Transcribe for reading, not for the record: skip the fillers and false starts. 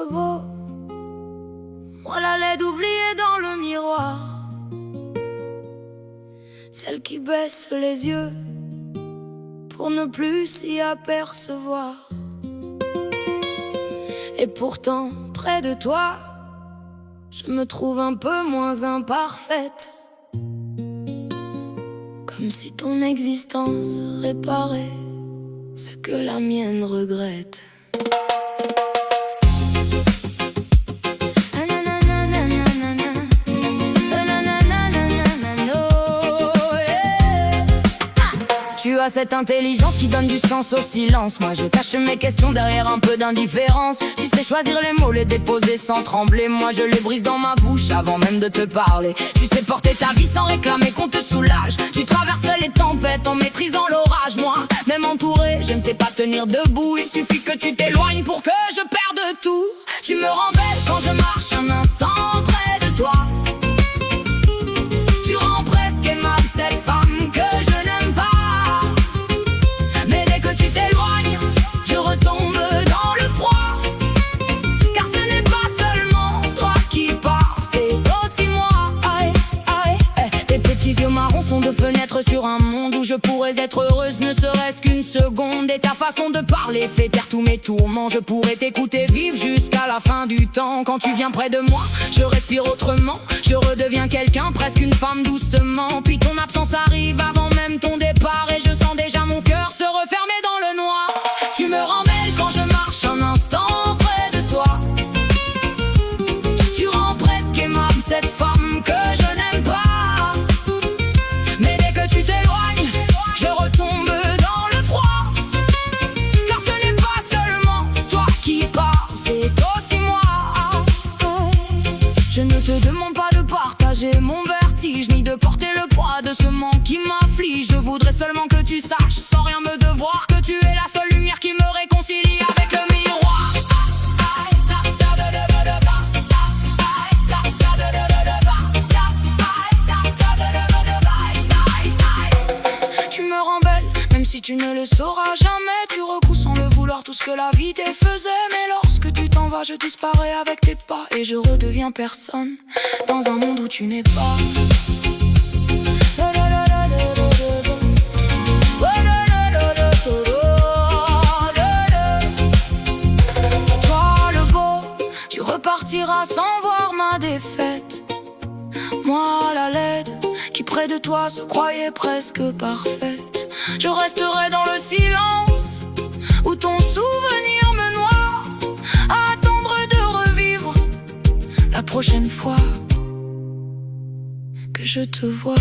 le beau, moi la laide oubliée dans le miroir, celle qui baisse les yeux pour ne plus s'y apercevoir. Et pourtant, près de toi, je me trouve un peu moins imparfaite, comme si ton existence réparait ce que la mienne regrette. Tu as cette intelligence qui donne du sens au silence. Moi je cache mes questions derrière un peu d'indifférence. Tu sais choisir les mots, les déposer sans trembler. Moi je les brise dans ma bouche avant même de te parler. Tu sais porter ta vie sans réclamer qu'on te soulage. Tu traverses les tempêtes en maîtrisant l'orage. Moi, même entouré, je ne sais pas tenir debout. Il suffit que tu t'éloignes pour que je perde tout. Tu me rends belle quand je marche un instant près de toi. Tu rends presque aimable cette femme que je n'aime pas. Tu t'éloignes, je retombe dans le froid. Car ce n'est pas seulement toi qui pars, c'est aussi moi. Aïe, aïe. Tes petits yeux marrons sont de fenêtres sur un monde où je pourrais être heureuse, ne serait-ce qu'une seconde. Et ta façon de parler fait taire tous mes tourments. Je pourrais t'écouter vivre jusqu'à la fin du temps. Quand tu viens près de moi, je respire autrement. Je redeviens quelqu'un, presque une femme doucement. Puis ton absence arrive avant même ton départ. Et je sens déjà mon cœur se refermer dans le noir. Tu me rends belle quand je marche un instant près de toi. Tu rends presque aimable cette femme que je n'aime pas. Mais dès que tu t'éloignes, je retombe dans le froid. Car ce n'est pas seulement toi qui pars, c'est aussi moi. Je ne te demande pas de partager mon vertige, ni de porter le poids de ce manque qui m'afflige. Je voudrais seulement que tu saches, sans rien me devoir, que tu es la seule lumière qui me réconcilie avec le miroir. Tu me rends belle, même si tu ne le sauras jamais. Tu recousses sans le vouloir tout ce que la vie défaisait. Mais lorsque tu t'en vas, je disparais avec tes pas. Et je redeviens personne dans un monde où tu n'es pas. Toi le beau, tu repartiras sans voir ma défaite. Moi la laide, qui près de toi se croyait presque parfaite. Je resterai dans le silence où ton souvenir me noie, à attendre de revivre la prochaine fois que je te vois.